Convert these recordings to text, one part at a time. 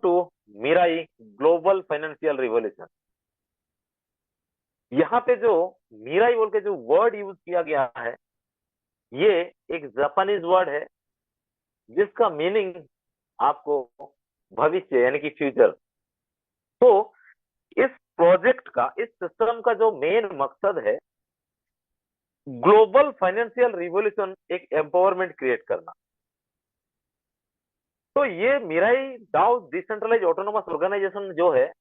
To Mirai global financial revolution. यहाँ पे जो मिराई बोल के जो वर्ड यूज किया गया है, ये एक जापानीज वर्ड है जिसका मीनिंग आपको भविष्य यानी कि फ्यूचर। तो इस प्रोजेक्ट का, इस सिस्टम का जो मेन मकसद है, ग्लोबल फाइनेंशियल रिवॉल्यूशन, एक एम्पावरमेंट क्रिएट करना। तो ये Mirai DAO decentralize autonomous organisation जो है,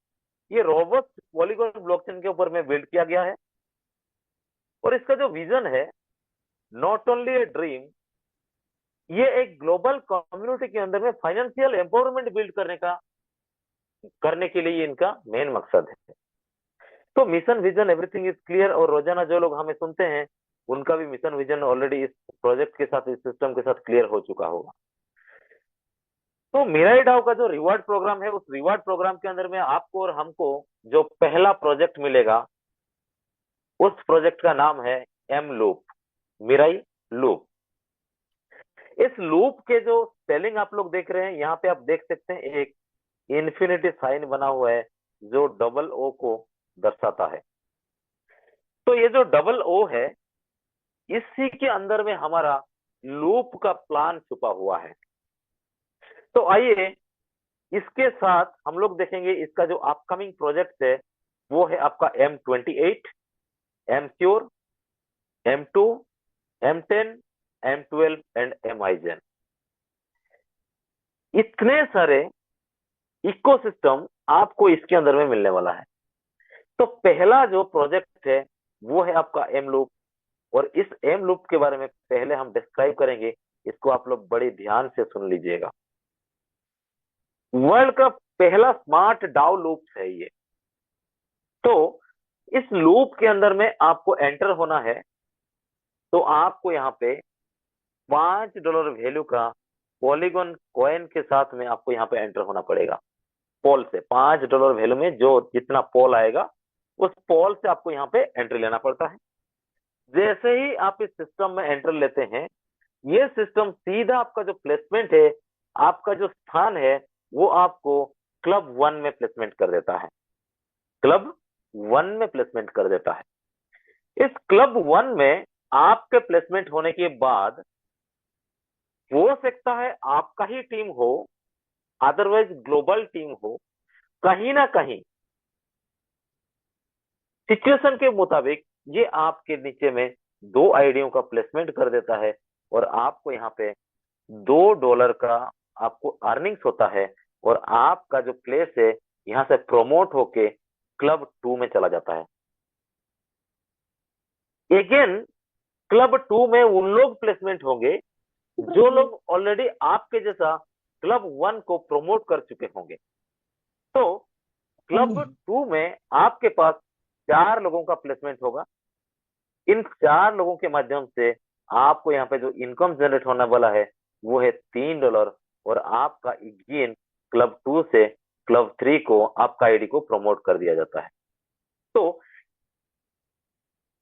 ये रोबस्ट पॉलीगॉन ब्लॉकचेन के ऊपर में बिल्ड किया गया है। और इसका जो विजन है, नॉट ओनली ए ड्रीम, ये एक ग्लोबल कम्युनिटी के अंदर में फाइनेंशियल एम्पावरमेंट बिल्ड करने के लिए इनका मेन मकसद है। तो mission vision everything is clear. और रोजाना जो लोग हमें सुनते हैं, उनका भी मिशन विजन ऑलरेडी इस प्रोजेक्ट के साथ, इस सिस्टम के साथ क्लियर हो चुका होगा। तो मिराई डाओ का जो रिवार्ड प्रोग्राम है, उस रिवार्ड प्रोग्राम के अंदर में आपको और हमको जो पहला प्रोजेक्ट मिलेगा, उस प्रोजेक्ट का नाम है एम लूप, मिराई लूप। इस लूप के जो स्पेलिंग आप लोग देख रहे हैं, यहाँ पे आप देख सकते हैं एक इन्फिनिटी साइन बना हुआ है जो डबल ओ को दर्शाता है। तो ये जो डबल ओ है, इसी के अंदर में हमारा लूप का प्लान छुपा हुआ है। तो आइए इसके साथ हम लोग देखेंगे इसका जो अपकमिंग प्रोजेक्ट है, वो है आपका M28, M-Cure, M2, M10, M12 and M-iGen। इतने सारे इकोसिस्टम आपको इसके अंदर में मिलने वाला है। तो पहला जो प्रोजेक्ट है वो है आपका एम लूप। और इस एम लूप के बारे में पहले हम डिस्क्राइब करेंगे, इसको आप लोग बड़े ध्यान से सुन लीजिएगा। वर्ल्ड का पहला स्मार्ट डाउ लूप है ये। तो इस लूप के अंदर में आपको एंटर होना है, तो आपको यहाँ पे $5 वैल्यू का पॉलीगॉन कॉइन के साथ में आपको यहाँ पे एंटर होना पड़ेगा। पोल से $5 वैल्यू में जो जितना पोल आएगा, उस पोल से आपको यहाँ पे एंट्री लेना पड़ता है। जैसे ही आप इस सिस्टम में एंटर लेते हैं, ये सिस्टम सीधा आपका जो प्लेसमेंट है, आपका जो स्थान है, वो आपको क्लब 1 में प्लेसमेंट कर देता है। क्लब 1 में प्लेसमेंट कर देता है। इस क्लब 1 में आपके प्लेसमेंट होने के बाद हो सकता है आपका ही टीम हो, अदरवाइज ग्लोबल टीम हो, कहीं ना कहीं सिचुएशन के मुताबिक ये आपके नीचे में 2 आईडियों का प्लेसमेंट कर देता है और आपको यहाँ पे $2 का आपको अर्निंग्स होता है। और आपका जो प्लेस है यहाँ से प्रोमोट होके क्लब 2 में चला जाता है। अगेन क्लब 2 में उन लोग प्लेसमेंट होंगे जो लोग ऑलरेडी आपके जैसा क्लब 1 को प्रमोट कर चुके होंगे। तो क्लब 2 में आपके पास 4 लोगों का प्लेसमेंट होगा। इन 4 लोगों के माध्यम से आपको यहाँ पे जो इनकम जनरेट होने वाला है वो है $3। और आपका अगेन क्लब 2 से क्लब 3 को, आपका आईडी को प्रमोट कर दिया जाता है। तो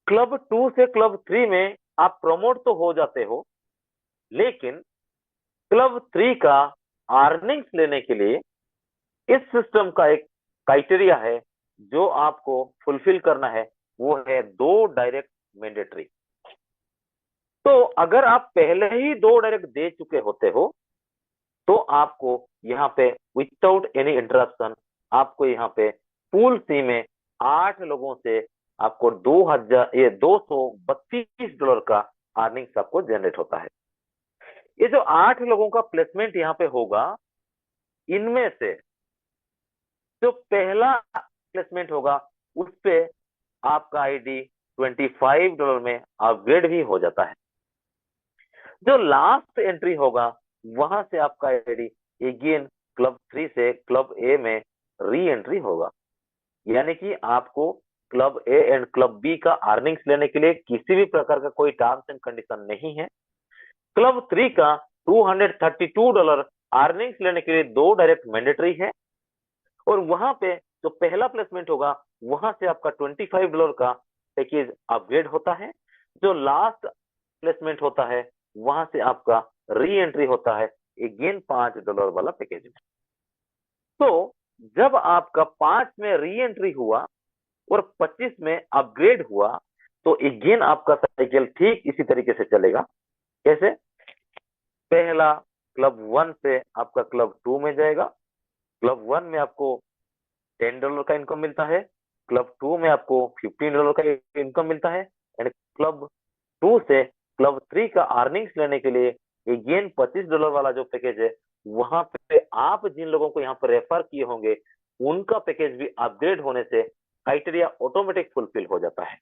क्लब 2 से क्लब 3 में आप प्रमोट तो हो जाते हो, लेकिन क्लब 3 का अर्निंग्स लेने के लिए इस सिस्टम का एक क्राइटेरिया है जो आपको फुलफिल करना है, वो है 2 डायरेक्ट मैंडेटरी। तो अगर आप पहले ही 2 डायरेक्ट दे चुके होते हो, तो आपको यहाँ पे विदाउट एनी इंटरप्शन, आपको यहाँ पे पूल सी में 8 लोगों से आपको $232 का अर्निंग्स आपको जनरेट होता है। ये जो 8 लोगों का प्लेसमेंट यहाँ पे होगा, इनमें से जो पहला प्लेसमेंट होगा उस पे आपका आईडी $25 में अपग्रेड भी हो जाता है। जो लास्ट एंट्री होगा, वहां से आपका आईडी अगेन क्लब 3 से क्लब ए में री एंट्री होगा। यानी कि आपको club A and club B का अर्निंग्स लेने के लिए किसी भी प्रकार का कोई टर्म्स एंड कंडीशन नहीं है। क्लब 3 का $232 अर्निंग्स लेने के लिए 2 डायरेक्ट मैंडेटरी है। और वहां पे जो पहला प्लेसमेंट होगा, वहां से आपका $25 का पैकेज अपग्रेड होता है। जो लास्ट प्लेसमेंट होता है, वहां से आपका री एंट्री होता है अगेन $5 वाला पैकेज में। तो जब आपका 5 में री एंट्री हुआ और 25 में अपग्रेड हुआ, तो अगेन आपका साइकिल ठीक इसी तरीके से चलेगा। कैसे? पहला क्लब 1 से आपका क्लब 2 में जाएगा। क्लब 1 में आपको $10 का इनकम मिलता है, क्लब 2 में आपको $15 का इनकम मिलता है, एंड क्लब 2 से क्लब 3 का अर्निंग्स लेने के लिए अगेन $25 वाला जो पैकेज है, वहां पे आप जिन लोगों को यहाँ पर रेफर किए होंगे उनका पैकेज भी अपग्रेड होने से क्राइटेरिया ऑटोमेटिक फुलफिल हो जाता है।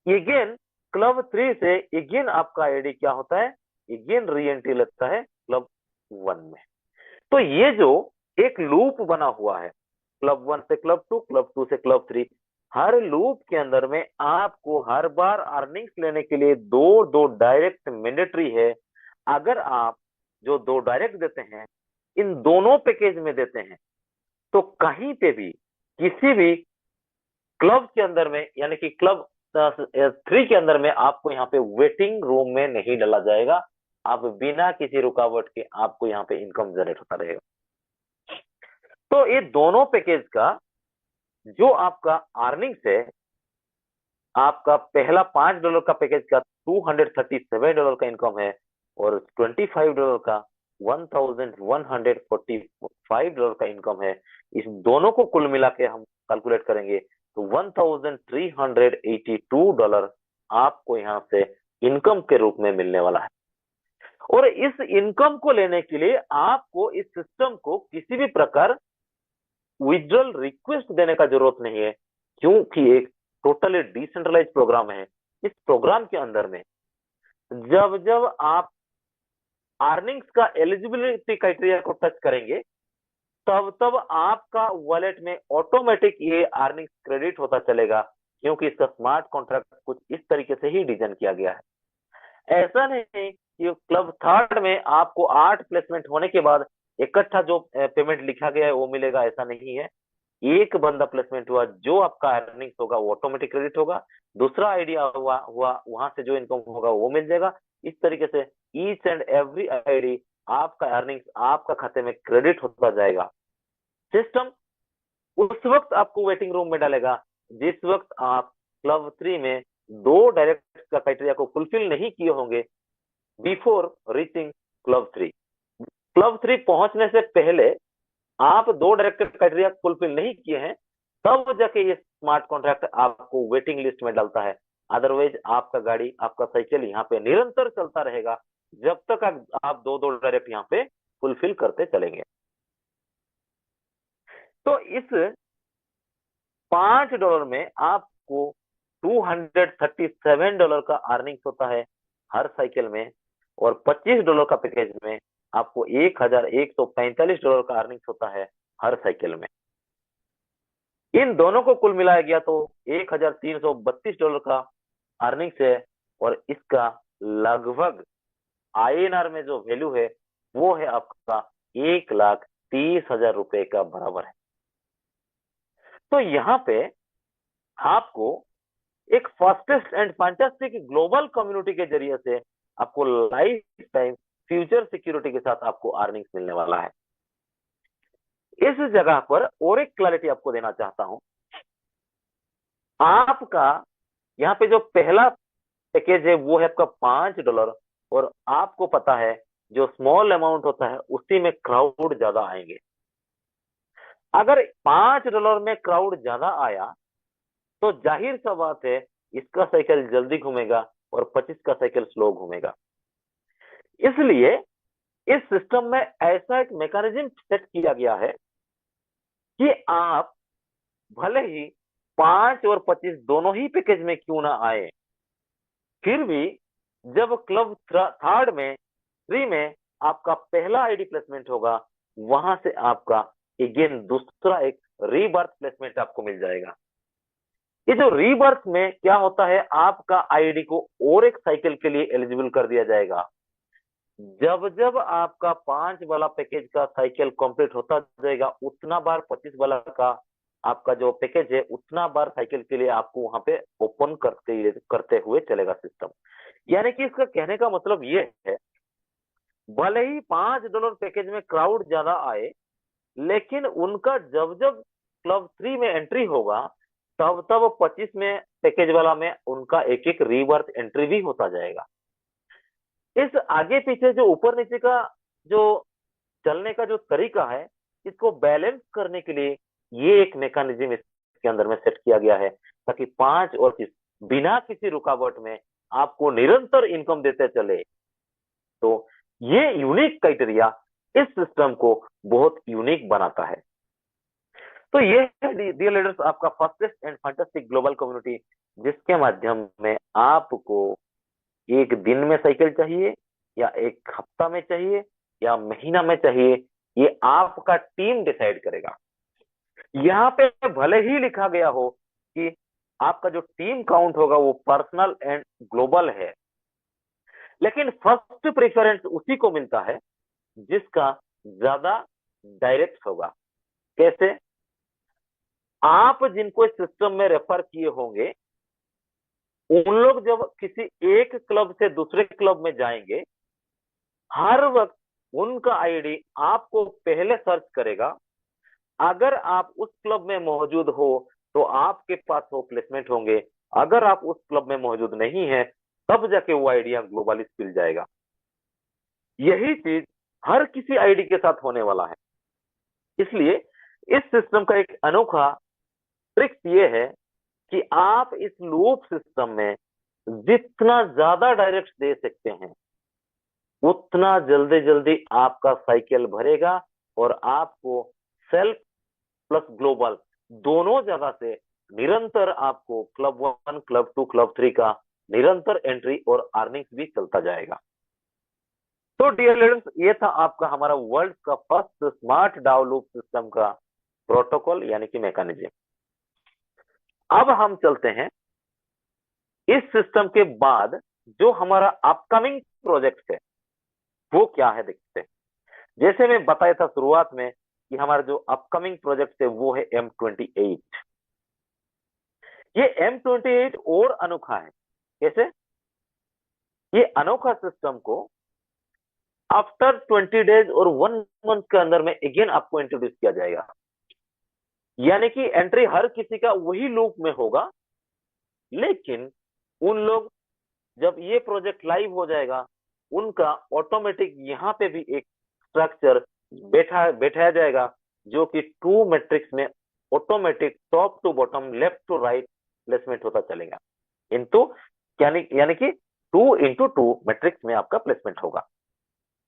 अगेन क्लब 3 से अगेन आपका आईडी क्या होता है, अगेन री एंट्री लगता है क्लब 1 में। तो ये जो एक लूप बना हुआ है, क्लब 1 से क्लब 2, क्लब 2 से क्लब 3, हर लूप के अंदर में आपको हर बार अर्निंग्स लेने के लिए दो दो डायरेक्ट मैंडेटरी है। अगर आप जो दो डायरेक्ट देते हैं इन दोनों पैकेज में देते हैं, तो कहीं पे भी किसी भी क्लब के अंदर में, यानी कि क्लब 3 के अंदर में आपको यहाँ पे वेटिंग रूम में नहीं डाला जाएगा। आप बिना किसी रुकावट के आपको यहाँ पे इनकम जनरेट होता रहेगा। तो ये दोनों पैकेज का जो आपका अर्निंग्स है, आपका पहला $5 का पैकेज का $237 का इनकम है, और $25 का $1145 का इनकम है। इस दोनों को कुल मिला के हम कैलकुलेट करेंगे तो $1382 आपको यहाँ से इनकम के रूप में मिलने वाला है। और इस इनकम को लेने के लिए आपको इस सिस्टम को किसी भी प्रकार विड्रॉल रिक्वेस्ट देने का जरूरत नहीं है, क्योंकि एक टोटली डिसेंट्रलाइज प्रोग्राम है। इस प्रोग्राम के अंदर में जब जब आप अर्निंग्स का एलिजिबिलिटी क्राइटेरिया को टच करेंगे, तब तब आपका वॉलेट में ऑटोमेटिक ये अर्निंग्स क्रेडिट होता चलेगा, क्योंकि इसका स्मार्ट कॉन्ट्रैक्ट कुछ इस तरीके से ही डिजाइन किया गया है। ऐसा नहीं कि क्लब 3 में आपको 8 प्लेसमेंट होने के बाद इकट्ठा जो पेमेंट लिखा गया है वो मिलेगा, ऐसा नहीं है। एक बंदा प्लेसमेंट हुआ, जो आपका अर्निंग्स होगा वो ऑटोमेटिक क्रेडिट होगा, दूसरा आइडिया हुआ वहां से जो इनकम होगा वो मिल जाएगा। इस तरीके से ईच एंड एवरी आईडी आपका अर्निंग्स आपका खाते में क्रेडिट होता जाएगा। सिस्टम उस वक्त आपको वेटिंग रूम में डालेगा जिस वक्त आप क्लब 3 में दो डायरेक्ट का क्राइटेरिया को फुलफिल नहीं किए होंगे बिफोर रीचिंग क्लब 3। क्लब 3 पहुंचने से पहले आप दो डायरेक्ट क्राइटेरिया फुलफिल नहीं किए हैं, तब जाके ये स्मार्ट कॉन्ट्रैक्ट आपको वेटिंग लिस्ट में डालता है। अदरवाइज आपका गाड़ी, आपका साइकिल यहाँ पे निरंतर चलता रहेगा जब तक आप दो दो डायरेक्ट यहाँ पे फुलफिल करते चलेंगे। तो इस $5 में आपको $237 का अर्निंग्स होता है हर साइकिल में, और $25 का पैकेज में आपको $1145 का अर्निंग्स होता है हर साइकिल में। इन दोनों को कुल मिलाया गया तो $1332 का अर्निंग्स है, और इसका लगभग INR में जो वैल्यू है वो है आपका 1,30,000 रुपए का बराबर है। तो यहाँ पे आपको एक fastest and fantastic global community के जरिए से आपको लाइफ टाइम फ्यूचर सिक्योरिटी के साथ आपको अर्निंग्स मिलने वाला है। इस जगह पर और एक क्लैरिटी आपको देना चाहता हूं। आपका यहाँ पे जो पहला पैकेज है वो है आपका $5, और आपको पता है जो स्मॉल अमाउंट होता है उसी में क्राउड ज्यादा आएंगे। अगर $5 में क्राउड ज्यादा आया तो जाहिर सा बात है इसका साइकिल जल्दी घूमेगा और 25 का साइकिल स्लो घूमेगा। इसलिए इस सिस्टम में ऐसा एक मैकेनिज्म सेट किया गया है कि आप भले ही 5 और 25 दोनों ही पैकेज में क्यों ना आए, फिर भी जब क्लब 3 में आपका पहला आईडी प्लेसमेंट होगा, वहां से आपका अगेन दूसरा एक रीबर्थ प्लेसमेंट आपको मिल जाएगा। ये जो रीबर्थ में क्या होता है, आपका आईडी को और एक साइकिल के लिए एलिजिबल कर दिया जाएगा। जब जब आपका 5 वाला पैकेज का साइकिल कंप्लीट होता जाएगा, उतना बार 25 वाला का आपका जो पैकेज है उतना बार साइकिल के लिए आपको वहां पे ओपन करते हुए चलेगा सिस्टम। यानी कि इसका कहने का मतलब ये है, भले ही $5 पैकेज में क्राउड ज्यादा आए, लेकिन उनका जब जब क्लब 3 में एंट्री होगा तब तब 25 में पैकेज वाला में उनका एक एक रीबर्थ एंट्री भी होता जाएगा। इस आगे पीछे जो ऊपर नीचे का जो चलने का जो तरीका है, इसको बैलेंस करने के लिए ये एक मैकेनिज्म इसके अंदर में सेट किया गया है, ताकि 5 और 30 बिना किसी रुकावट में आपको निरंतर इनकम देते चले। तो ये यूनिक क्राइटेरिया इस सिस्टम को बहुत यूनिक बनाता है। तो ये है डियर लीडर्स आपका first and fantastic global community, जिसके माध्यम में आपको एक दिन में साइकिल चाहिए या एक हफ्ता में चाहिए या महीना में चाहिए, ये आपका टीम डिसाइड करेगा। यहाँ पे भले ही लिखा गया हो कि आपका जो टीम काउंट होगा वो पर्सनल एंड ग्लोबल है, लेकिन फर्स्ट प्रेफरेंस उसी को मिलता है जिसका ज्यादा डायरेक्ट होगा। कैसे? आप जिनको इस सिस्टम में रेफर किए होंगे, उन लोग जब किसी एक क्लब से दूसरे क्लब में जाएंगे, हर वक्त उनका आईडी आपको पहले सर्च करेगा। अगर आप उस क्लब में मौजूद हो तो आपके पास वो प्लेसमेंट होंगे, अगर आप उस क्लब में मौजूद नहीं है तब जाके वो आइडिया ग्लोबली मिल जाएगा। यही चीज हर किसी आईडी के साथ होने वाला है। इसलिए इस सिस्टम का एक अनोखा ट्रिक्स ये है कि आप इस लूप सिस्टम में जितना ज्यादा डायरेक्ट दे सकते हैं, उतना जल्दी जल्दी आपका साइकिल भरेगा और आपको सेल्फ प्लस ग्लोबल दोनों जगह से निरंतर आपको क्लब 1, क्लब 2, क्लब 3 का निरंतर एंट्री और अर्निंग्स भी चलता जाएगा। तो डियर लीडर्स, ये था आपका हमारा वर्ल्ड का फर्स्ट स्मार्ट डाउ लूप सिस्टम का प्रोटोकॉल यानी कि मैकेनिज्म। अब हम चलते हैं इस सिस्टम के बाद जो हमारा अपकमिंग प्रोजेक्ट है वो क्या है, देखते हैं। जैसे मैं बताया था शुरुआत में कि हमारा जो अपकमिंग प्रोजेक्ट है वो है M28। ये M28 और अनोखा है। कैसे? ये अनोखा सिस्टम को आफ्टर 20 डेज और 1 मंथ के अंदर में अगेन आपको इंट्रोड्यूस किया जाएगा। यानी कि एंट्री हर किसी का वही लूप में होगा, लेकिन उन लोग जब ये प्रोजेक्ट लाइव हो जाएगा, उनका ऑटोमेटिक यहाँ पे भी एक स्ट्रक्चर बैठाया जाएगा, जो कि 2 मैट्रिक्स में automatic top to bottom, left to right placement होता चलेगा। इनटू यानी कि 2x2 मैट्रिक्स में आपका प्लेसमेंट होगा।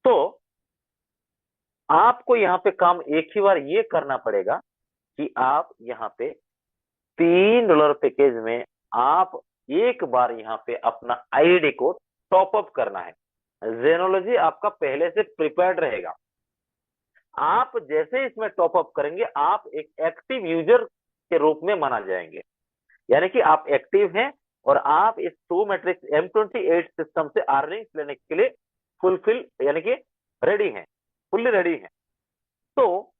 तो आपको यहाँ पे काम एक ही बार ये करना पड़ेगा कि आप यहाँ पे $3 पैकेज में आप एक बार यहाँ पे अपना आईडी को टॉप अप करना है। जेनोलॉजी आपका पहले से प्रिपेयर्ड रहेगा। आप जैसे इसमें टॉप अप करेंगे, आप एक एक्टिव यूजर के रूप में माना जाएंगे। यानी कि आप एक्टिव हैं और आप इस 2 मैट्रिक्स M28 सिस्टम से अर्निंग्स लेने के लिए फुलफिल यानी कि रेडी हैं, फुल्ली रेडी हैं। तो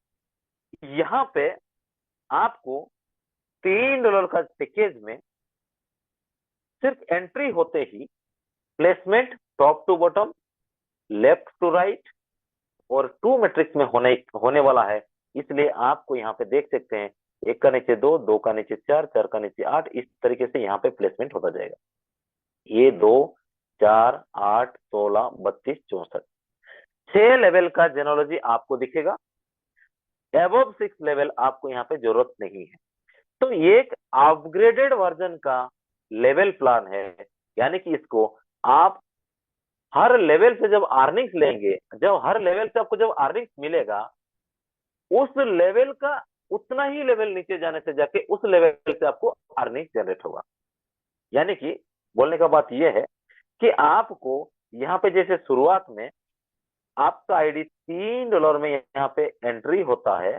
यहाँ पे आपको $3 का पैकेज में सिर्फ एंट्री होते ही placement top to bottom, left to right और 2 मैट्रिक्स में होने वाला है। इसलिए आपको यहाँ पे देख सकते हैं 1 का नीचे 2, 2 का नीचे 4, 4 का नीचे 8, इस तरीके से यहाँ पे प्लेसमेंट होता जाएगा। ये 2, 4, 8, 16, 32, 64 6 लेवल का जेनोलॉजी आपको दिखेगा। एबव 6 लेवल आपको यहाँ पे जरूरत नहीं है। तो ये एक अपग्रेडेड वर्जन का लेवल प्लान है। यानी कि इसको आप हर लेवल से जब अर्निंग्स लेंगे, जब हर लेवल से आपको जब अर्निंग्स मिलेगा, उस लेवल का उतना ही लेवल नीचे जाने से जाके उस लेवल से आपको अर्निंग्स जनरेट होगा। यानी कि बोलने का बात यह है कि आपको यहाँ पे जैसे शुरुआत में आपका आईडी $3 में यहाँ पे एंट्री होता है,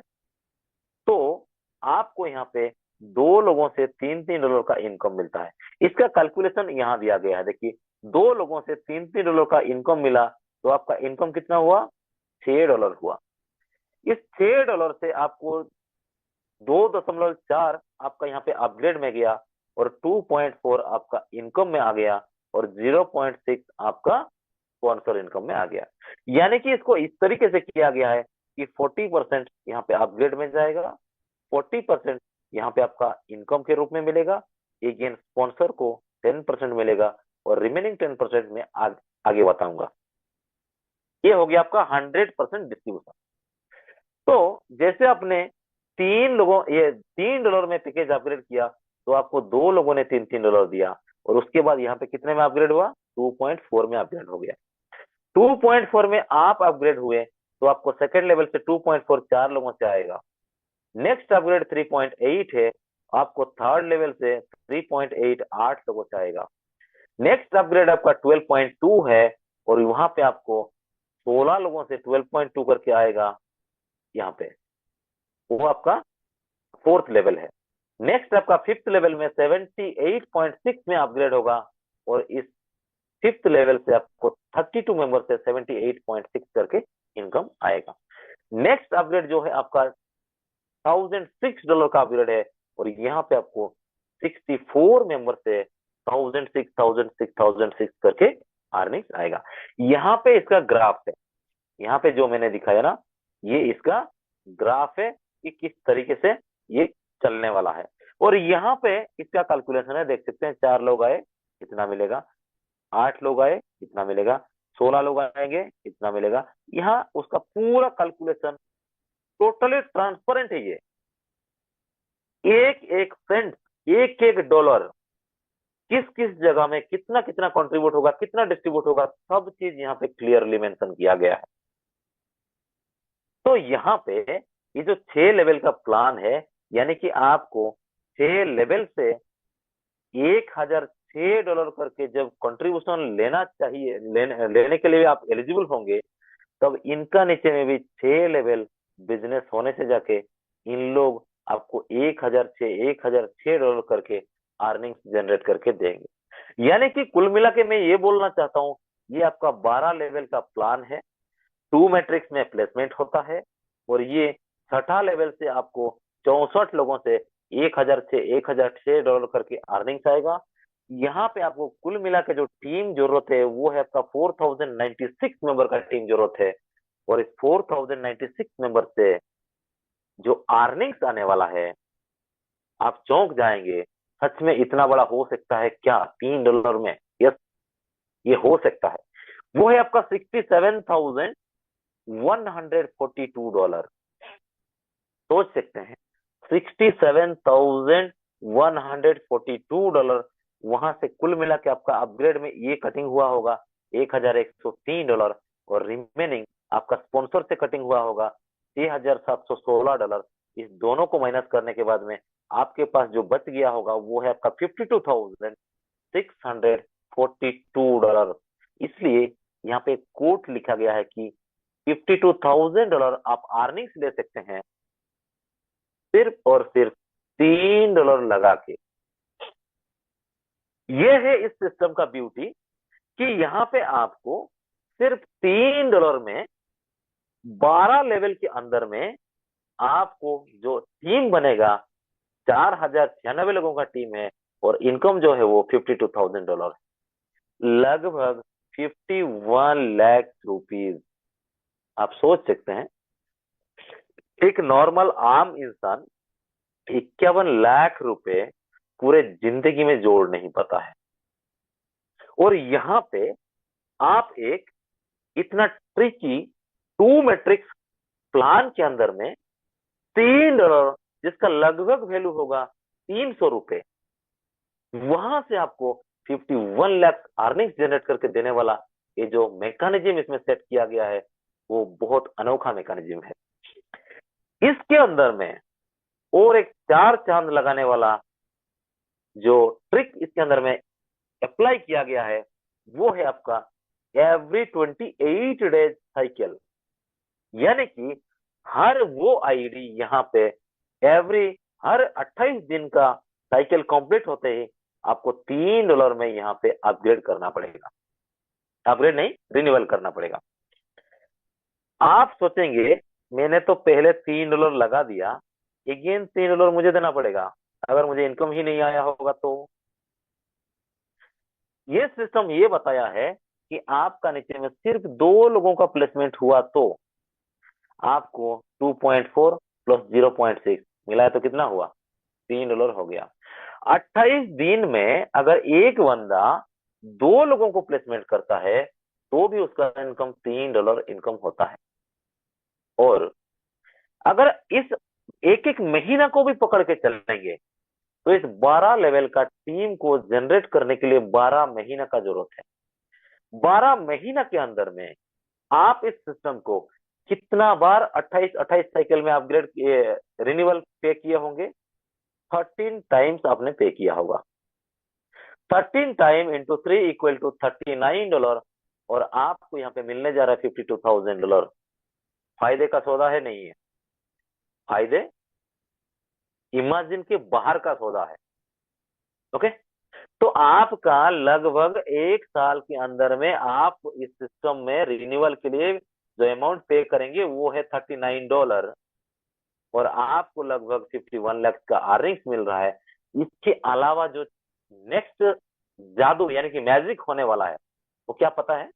तो आपको यहाँ पे 2 लोगों से $3 का इनकम मिलता है। इसका कैलकुलेशन यहाँ दिया गया है। देखिए, 2 लोगों से $3 का इनकम मिला तो आपका इनकम कितना हुआ? $6 हुआ। इस $6 से आपको 2.4 आपका यहाँ पे अपग्रेड में गया और 2.4 आपका इनकम में आ गया और 0.6 आपका स्पॉन्सर इनकम में आ गया। यानी कि इसको इस तरीके से किया गया है कि 40% यहाँ पे अपग्रेड में जाएगा, 40% यहाँ पे आपका इनकम के रूप में मिलेगा, अगेन स्पॉन्सर को 10% मिलेगा, और रिमेनिंग 10% में आगे बताऊंगा। ये हो गया आपका 100% डिस्ट्रीब्यूशन। तो जैसे आपने ये $3 में पैकेज अपग्रेड किया, तो आपको 2 लोगों ने $3 दिया, और उसके बाद यहाँ पे कितने में अपग्रेड हुआ, 2.4 में अपग्रेड हो गया। 2.4 में आप अपग्रेड हुए तो आपको सेकंड लेवल से 2.4 4 लोगों से आएगा। नेक्स्ट अपग्रेड 3.8 है, आपको थर्ड लेवल से 3.8 8 लोगों से आएगा। नेक्स्ट अपग्रेड आपका 12.2 है, और वहां पे आपको 16 लोगों से 12.2 करके आएगा यहाँ पे, वो आपका फोर्थ लेवल है। नेक्स्ट आपका फिफ्थ लेवल में 78.6 में अपग्रेड होगा, और इस फिफ्थ लेवल से आपको 32 मेंबर से 78.6 करके इनकम आएगा। नेक्स्ट अपग्रेड जो है आपका $1006 का अपग्रेड है, और यहाँ पे आपको 64 मेंबर से 1006 करके अर्निंग्स आएगा। यहाँ पे इसका ग्राफ है, यहाँ पे जो मैंने दिखाया ना, ये इसका ग्राफ है कि किस तरीके से ये चलने वाला है। और यहाँ पे इसका कैलकुलेशन है, देख सकते हैं, 4 लोग आए कितना मिलेगा, 8 लोग आए कितना मिलेगा, 16 लोग आएंगे कितना मिलेगा। यहाँ उसका पूरा कैलकुलेशन टोटली ट्रांसपेरेंट है। ये एक एक सेंट, एक एक डॉलर किस किस जगह में कितना कितना कंट्रीब्यूट होगा, कितना डिस्ट्रीब्यूट होगा, सब चीज यहाँ पे क्लियरली मेंशन किया गया है। तो यहाँ पे ये जो 6 लेवल का प्लान है, यानी कि आपको 6 लेवल से $1006 करके जब कंट्रीब्यूशन लेना चाहिए, लेने के लिए आप एलिजिबल होंगे, तब इनका नीचे में भी 6 लेवल बिजनेस होने से जाके इन लोग आपको $1006 करके अर्निंग्स जनरेट करके देंगे। यानी कि कुल मिला के मैं ये बोलना चाहता हूँ, ये आपका 12 लेवल का प्लान है। 2 मैट्रिक्स में प्लेसमेंट होता है, और ये छठा लेवल से आपको 64 लोगों से $1006 करके अर्निंग्स आएगा। यहाँ पे आपको कुल मिला के जो टीम जरूरत है वो है आपका 4096 मेंबर का टीम जरूरत है, और इस 4096 मेंबर से जो अर्निंग्स आने वाला है, आप चौंक जाएंगे, सच में इतना बड़ा हो सकता है क्या $3 में? यस, ये हो सकता है। वो है आपका $67,142। सोच सकते हैं, $67,142। वहां से कुल मिला के आपका अपग्रेड में ये कटिंग हुआ होगा $1,103, और रिमेनिंग आपका स्पॉन्सर से कटिंग हुआ होगा $6,716। इस दोनों को माइनस करने के बाद में आपके पास जो बच गया होगा वो है आपका $52,642। इसलिए यहाँ पे कोट लिखा गया है कि $52,000 आप अर्निंग्स ले सकते हैं सिर्फ और सिर्फ $3 लगा के। ये है इस सिस्टम का ब्यूटी, कि यहाँ पे आपको सिर्फ $3 में 12 लेवल के अंदर में आपको जो टीम बनेगा, 4096 लोगों का टीम है, और इनकम जो है वो $52,000 है, लगभग 51 लाख रुपीज। आप सोच सकते हैं, एक नॉर्मल आम इंसान 51 लाख रुपए पूरे जिंदगी में जोड़ नहीं पाता है, और यहाँ पे आप एक इतना ट्रिकी 2 मैट्रिक्स प्लान के अंदर में $3, जिसका लगभग वैल्यू होगा ₹300, वहां से आपको 51 लाख अर्निंग्स जनरेट करके देने वाला ये जो मैकेनिज्म इसमें सेट किया गया है, वो बहुत अनोखा मैकेनिज्म है। इसके अंदर में और एक 4 चांद लगाने वाला जो ट्रिक इसके अंदर में अप्लाई किया गया है, वो है आपका एवरी 28 डेज साइकिल। यानी कि हर वो आईडी यहाँ पे हर 28 दिन का साइकिल कंप्लीट होते ही आपको $3 में यहाँ पे अपग्रेड करना पड़ेगा, अपग्रेड नहीं, रिन्यूअल करना पड़ेगा। आप सोचेंगे मैंने तो पहले $3 लगा दिया, अगेन $3 मुझे देना पड़ेगा, अगर मुझे इनकम ही नहीं आया होगा तो। ये सिस्टम ये बताया है कि आपका नीचे में सिर्फ 2 लोगों का प्लेसमेंट हुआ तो आपको 2.4 प्लस 0.6 मिला है, तो कितना हुआ? $3 हो गया। 28 दिन में अगर एक बंदा दो लोगों को प्लेसमेंट करता है तो भी उसका इनकम $3 इनकम होता है। और अगर इस एक एक महीना को भी पकड़ के चलेंगे तो इस 12 लेवल का टीम को जनरेट करने के लिए 12 महीना का जरूरत है। 12 महीना के अंदर में आप इस सिस्टम को कितना बार 28 28 साइकिल में अपग्रेड रिन्यूअल पे किए होंगे? 13 टाइम्स आपने पे किया होगा। 13 टाइम इंटू 3 इक्वल टू $39, और आपको यहाँ पे मिलने जा रहा है $52,000। फायदे का सौदा है, नहीं है? फायदे इमेजिन के बाहर का सौदा है। ओके, तो आपका लगभग एक साल के अंदर में आप इस सिस्टम में रिन्यूअल के लिए जो अमाउंट पे करेंगे वो है $39, और आपको लगभग 51 लाख का अर्निंग्स मिल रहा है। इसके अलावा जो नेक्स्ट जादू यानी कि मैजिक होने वाला है वो क्या पता है?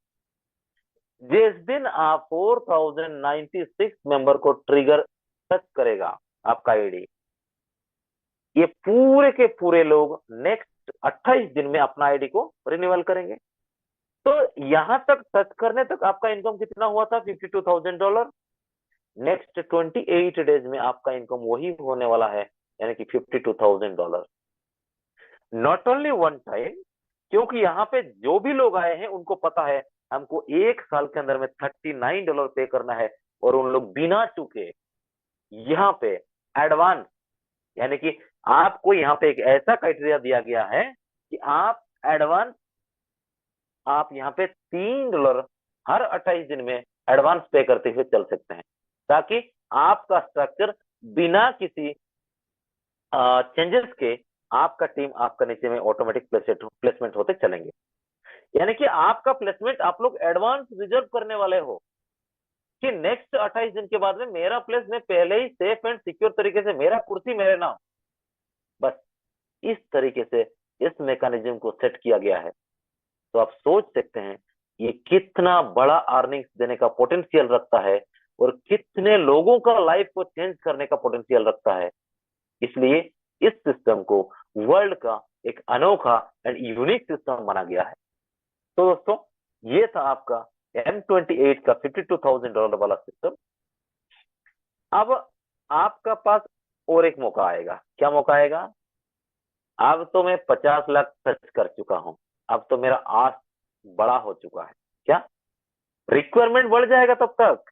जिस दिन आप 4096 मेंबर को ट्रिगर टच करेगा आपका आईडी, ये पूरे के पूरे लोग नेक्स्ट 28 दिन में अपना आईडी को रिन्यूअल करेंगे। तो यहां तक टच करने तक आपका इनकम कितना हुआ था? $52,000। नेक्स्ट 28 डेज में आपका इनकम वही होने वाला है, यानी कि $52,000। नॉट ओनली वन टाइम, क्योंकि यहाँ पे जो भी लोग आए हैं उनको पता है हमको एक साल के अंदर में $39 पे करना है, और उन लोग बिना चूके यहाँ पे एडवांस, यानी कि आपको यहाँ पे एक ऐसा क्राइटेरिया दिया गया है कि आप एडवांस, आप यहाँ पे $3 हर 28 दिन में एडवांस पे करते हुए चल सकते हैं, ताकि आपका स्ट्रक्चर बिना किसी चेंजेस के आपका टीम आपका नीचे में ऑटोमेटिक प्लेसमेंट होते चलेंगे। यानी कि आपका प्लेसमेंट आप लोग एडवांस रिजर्व करने वाले हो कि नेक्स्ट 28 दिन के बाद में मेरा प्लेस में पहले ही सेफ एंड सिक्योर तरीके से, मेरा कुर्सी मेरे नाम। बस इस तरीके से इस मैकेनिज्म को सेट किया गया है। तो आप सोच सकते हैं ये कितना बड़ा अर्निंग्स देने का पोटेंशियल रखता है, और कितने लोगों का लाइफ को चेंज करने का पोटेंशियल रखता है। इसलिए इस सिस्टम को वर्ल्ड का एक अनोखा एंड यूनिक सिस्टम माना गया है। तो दोस्तों, ये था आपका M28 का $52,000 वाला सिस्टम। अब आपका पास और एक मौका आएगा। क्या मौका आएगा? अब तो मैं 50 लाख खर्च कर चुका हूं, अब तो मेरा आस बड़ा हो चुका है। क्या रिक्वायरमेंट बढ़ जाएगा? तब तक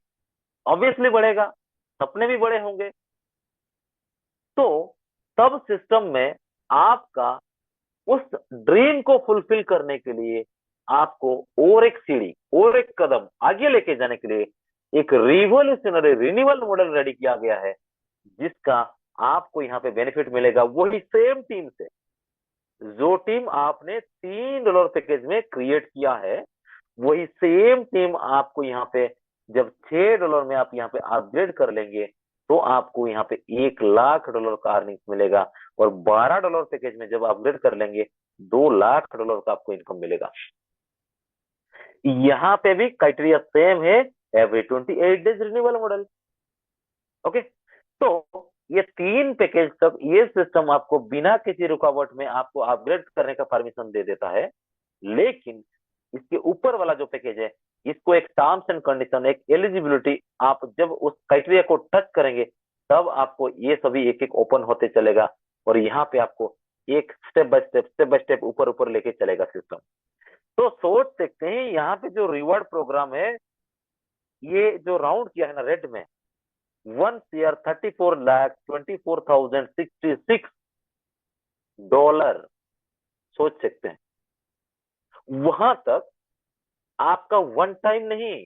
ऑब्वियसली बढ़ेगा, सपने भी बड़े होंगे। तो तब सिस्टम में आपका उस ड्रीम को फुलफिल करने के लिए आपको और एक सीढ़ी और एक कदम आगे लेके जाने के लिए एक रिवोल्यूशनरी रिन्यूअल मॉडल रेडी किया गया है, जिसका आपको यहाँ पे बेनिफिट मिलेगा वही सेम टीम से। जो टीम आपने $3 पैकेज में क्रिएट किया है, वही सेम टीम आपको यहाँ पे जब $6 में आप यहाँ पे अपग्रेड कर लेंगे तो आपको यहाँ पे $1 लाख का अर्निंग मिलेगा, और $12 पैकेज में जब अपग्रेड कर लेंगे $2 लाख का आपको इनकम मिलेगा। यहाँ पे भी क्राइटेरिया सेम है, every 28 days renewal model. Okay, तो ये तीन पैकेज तक ये सिस्टम आपको बिना किसी रुकावट में आपको अपग्रेड करने का परमिशन दे देता है। लेकिन इसके ऊपर वाला जो पैकेज है, इसको एक टर्म्स एंड कंडीशन, एक एलिजिबिलिटी, आप जब उस क्राइटेरिया को टच करेंगे तब आपको ये सभी एक एक ओपन होते चलेगा, और यहाँ पे आपको एक स्टेप बाय स्टेप ऊपर ऊपर लेके चलेगा सिस्टम। तो सोच सकते हैं यहाँ पे जो रिवॉर्ड प्रोग्राम है, ये जो राउंड किया है ना रेड में, $1 34,24,066 सोच सकते हैं, वहां तक आपका वन टाइम नहीं,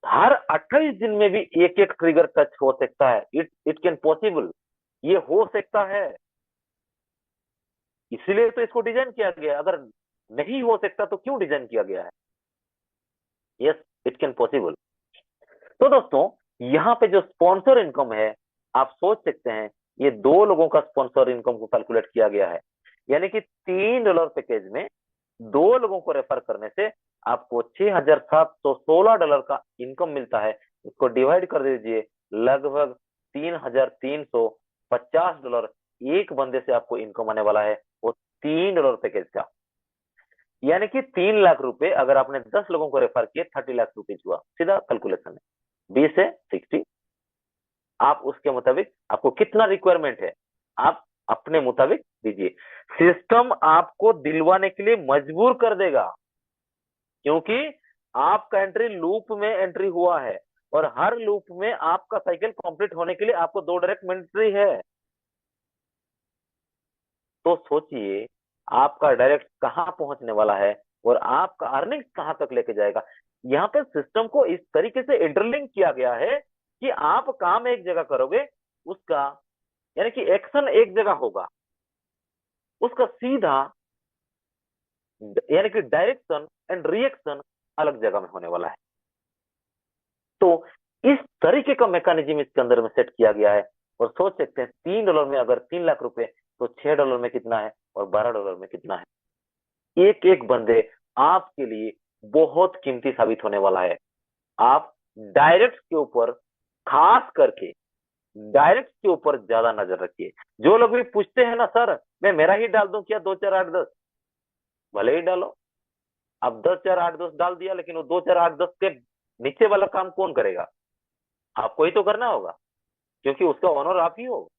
हर 28 दिन में भी एक एक ट्रिगर टच हो सकता है। इट कैन पॉसिबल, ये हो सकता है। इसीलिए तो इसको डिजाइन किया गया है। अगर नहीं हो सकता तो क्यों डिजाइन किया गया है? Yes, it can possible. तो दोस्तों, यहाँ पे जो स्पॉन्सर इनकम है, आप सोच सकते हैं ये दो लोगों का स्पॉन्सर इनकम को कैलकुलेट किया गया है। यानी कि $3 पैकेज में दो लोगों को रेफर करने से आपको $6,716 का इनकम मिलता है, इसको डिवाइड कर दीजिए, लगभग $3,350 एक बंदे से आपको इनकम आने वाला है, वो $3 पैकेज का। यानी कि 3 लाख रुपए अगर आपने 10 लोगों को रेफर किए, 30 लाख रुपीज हुआ, सीधा कैलकुलेशन है, 20 से 60। आप उसके मुताबिक आपको कितना रिक्वायरमेंट है, आप अपने मुताबिक दीजिए। सिस्टम आपको दिलवाने के लिए मजबूर कर देगा, क्योंकि आपका एंट्री लूप में एंट्री हुआ है, और हर लूप में आपका साइकिल कंप्लीट होने के लिए आपको 2 डायरेक्ट एंट्री है। तो सोचिए आपका डायरेक्ट कहां पहुंचने वाला है और आपका अर्निंग्स कहां तक लेके जाएगा। यहाँ पे सिस्टम को इस तरीके से इंटरलिंक किया गया है कि आप काम एक जगह करोगे, उसका यानी कि एक्शन एक जगह होगा, उसका सीधा यानी कि डायरेक्शन एंड रिएक्शन अलग जगह में होने वाला है। तो इस तरीके का मैकेनिज्म इसके अंदर में सेट किया गया है। और सोच सकते हैं $3 में अगर 3 लाख रुपए, तो $6 में कितना है और $12 में कितना है। एक एक बंदे आपके लिए बहुत कीमती साबित होने वाला है। आप डायरेक्ट के ऊपर, खास करके डायरेक्ट के ऊपर ज्यादा नजर रखिए। जो लोग भी पूछते हैं ना, सर मैं मेरा ही डाल दूं क्या 2 4 8 10, भले ही डालो। अब 10 4 8 10 डाल दिया, लेकिन वो 2 4 8 10 के नीचे वाला काम कौन करेगा? आपको ही तो करना होगा, क्योंकि उसका ऑनर आप ही हो।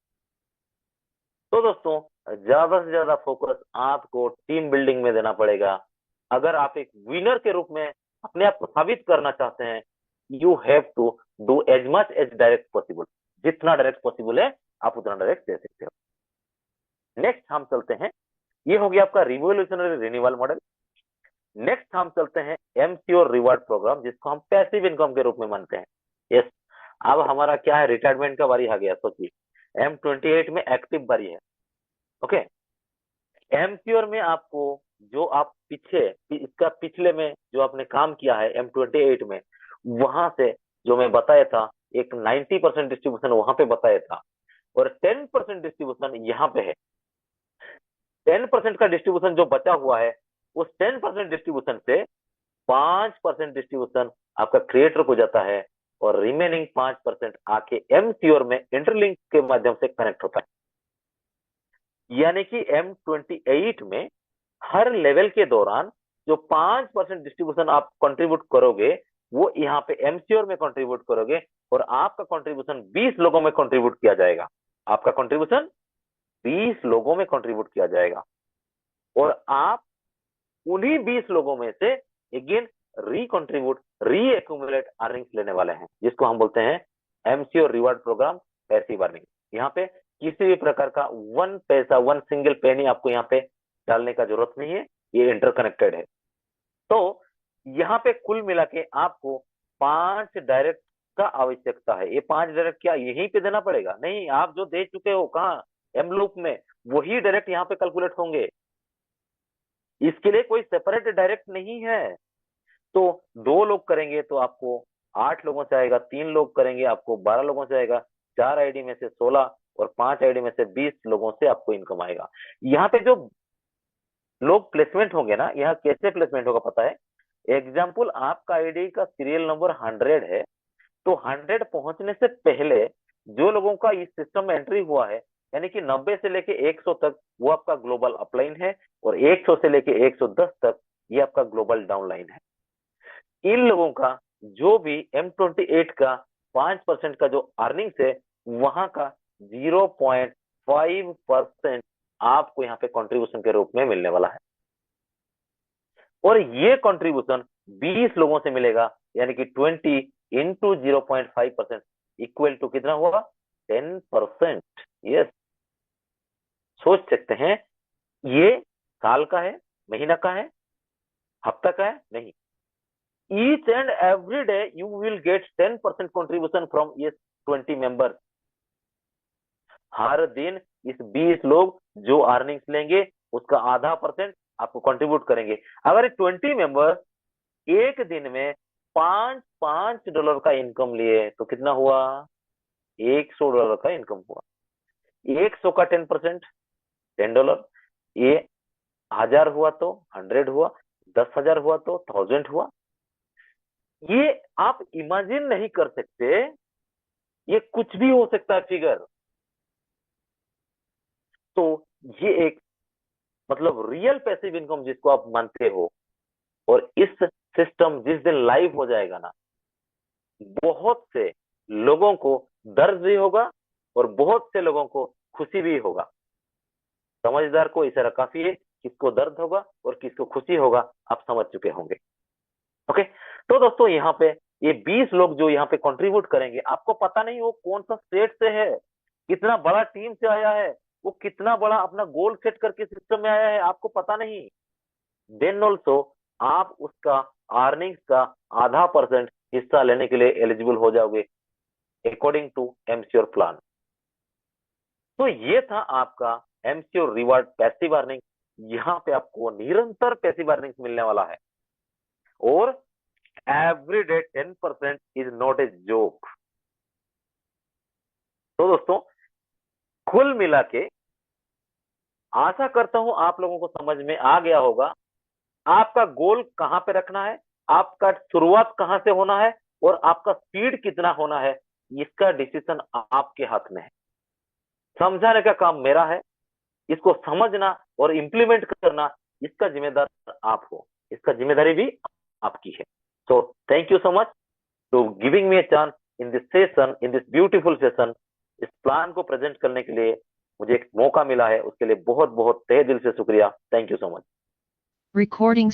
तो दोस्तों, ज्यादा से ज्यादा फोकस आपको टीम बिल्डिंग में देना पड़ेगा। अगर आप एक विनर के रूप में अपने आप को साबित करना चाहते हैं, you have to do as much as direct possible. जितना डायरेक्ट पॉसिबल है आप उतना डायरेक्ट दे सकते हो। नेक्स्ट हम चलते हैं, ये हो गया आपका रिवोल्यूशनरी रिन्यूअल मॉडल। नेक्स्ट हम चलते हैं एमसीओ रिवार्ड प्रोग्राम, जिसको हम पैसिव इनकम के रूप में मानते हैं। यस, अब हमारा क्या है, रिटायरमेंट का बारी आ गया। सोचिए M28 में एक्टिव बारी है। ओके, एमसीओर में आपको जो आप पीछे इसका पिछले में जो आपने काम किया है M28 में, वहां से जो मैं बताया था, एक 90% डिस्ट्रीब्यूशन वहां पे बताया था, और 10% डिस्ट्रीब्यूशन यहाँ पे है। 10% का डिस्ट्रीब्यूशन जो बचा हुआ है, उस 10% डिस्ट्रीब्यूशन से 5% डिस्ट्रीब्यूशन आपका क्रिएटर को जाता है, और रिमेनिंग 5% आके एमसीओर में इंटरलिंक के माध्यम से कनेक्ट होता है। यानी कि M28 में हर लेवल के दौरान जो 5% डिस्ट्रीब्यूशन आप कंट्रीब्यूट करोगे, वो यहाँ पे एमसीओर में कंट्रीब्यूट करोगे, और आपका कंट्रीब्यूशन 20 लोगों में कंट्रीब्यूट किया जाएगा। आपका कंट्रीब्यूशन 20 लोगों में कंट्रीब्यूट किया जाएगा, और आप उन्हीं 20 लोगों में से अगेन री एक्यूमुलेट अर्निंग्स लेने वाले हैं, जिसको हम बोलते हैं MCO reward program passive earning. यहाँ पे किसी भी प्रकार का वन सिंगल पेनी आपको यहाँ पे डालने का जरूरत नहीं है, ये इंटरकनेक्टेड है। तो यहाँ पे कुल मिला के आपको 5 डायरेक्ट का आवश्यकता है। ये 5 डायरेक्ट क्या यहीं पे देना पड़ेगा? नहीं, आप जो दे चुके हो कहाँ, एम लूप में, वही डायरेक्ट यहाँ पे कैलकुलेट होंगे। इसके लिए कोई सेपरेट डायरेक्ट नहीं है। तो 2 लोग करेंगे तो आपको 8 लोगों से आएगा, 3 लोग करेंगे आपको 12 लोगों से आएगा, 4 आईडी में से 16, और 5 आईडी में से 20 लोगों से आपको इनकम आएगा। यहाँ पे जो लोग प्लेसमेंट होंगे ना, यहाँ कैसे प्लेसमेंट होगा पता है? एग्जाम्पल, आपका आईडी का सीरियल नंबर 100 है, तो 100 पहुंचने से पहले जो लोगों का इस सिस्टम में एंट्री हुआ है, यानी कि 90 से लेके 100 तक, वो आपका ग्लोबल अपलाइन है, और 100 से लेके 110 तक ये आपका ग्लोबल डाउनलाइन है। इन लोगों का जो भी M28 का 5% का जो अर्निंग्स है, वहां का 0.5% आपको यहाँ पे कंट्रीब्यूशन के रूप में मिलने वाला है, और ये कंट्रीब्यूशन 20 लोगों से मिलेगा, यानी कि 20 इंटू 0.5% इक्वल टू कितना हुआ? 10%। यस, सोच सकते हैं, ये साल का है, महीना का है, हफ्ता का है? नहीं, each and every day you will get 10% contribution from ये 20 members। हर दिन इस 20 लोग जो अर्निंग्स लेंगे, उसका आधा परसेंट आपको कंट्रीब्यूट करेंगे। अगर 20 मेंबर एक दिन में $5 का इनकम लिए, तो कितना हुआ? $100 का इनकम हुआ। 100 का 10% $10, ये 1000 हुआ तो 100 हुआ, 10,000 हुआ तो 1000 हुआ। ये आप इमेजिन नहीं कर सकते, ये कुछ भी हो सकता है फिगर। तो ये एक मतलब रियल पैसिव इनकम जिसको आप मानते हो, और इस सिस्टम जिस दिन लाइव हो जाएगा ना, बहुत से लोगों को दर्द भी होगा और बहुत से लोगों को खुशी भी होगा। समझदार को इशारा काफी है, किसको दर्द होगा और किसको खुशी होगा आप समझ चुके होंगे। ओके, तो दोस्तों यहाँ पे ये 20 लोग जो यहाँ पे कंट्रीब्यूट करेंगे, आपको पता नहीं वो कौन सा स्टेट से है, कितना बड़ा टीम से आया है, वो कितना बड़ा अपना गोल सेट करके सिस्टम में आया है, आपको पता नहीं। देन ऑल्सो आप उसका अर्निंग्स का आधा परसेंट हिस्सा लेने के लिए एलिजिबल हो जाओगे अकॉर्डिंग टू एमश्योर प्लान। तो ये था आपका एमश्योर रिवार्ड पैसिव अर्निंग। यहाँ पे आपको निरंतर पैसिव अर्निंग्स मिलने वाला है, और every day 10% is not a joke. तो दोस्तों कुल मिला के आशा करता हूं आप लोगों को समझ में आ गया होगा आपका गोल कहां पे रखना है, आपका शुरुआत कहां से होना है, और आपका स्पीड कितना होना है। इसका डिसीजन आपके हाथ में है। समझाने का काम मेरा है, इसको समझना और इंप्लीमेंट करना इसका जिम्मेदार आप हो, इसका जिम्मेदारी भी आपकी है। So thank you so much to giving me a chance in this session, in this beautiful session. इस प्लान को प्रेजेंट करने के लिए मुझे एक मौका मिला है, उसके लिए बहुत बहुत तहे दिल से शुक्रिया। Thank you so much. Recording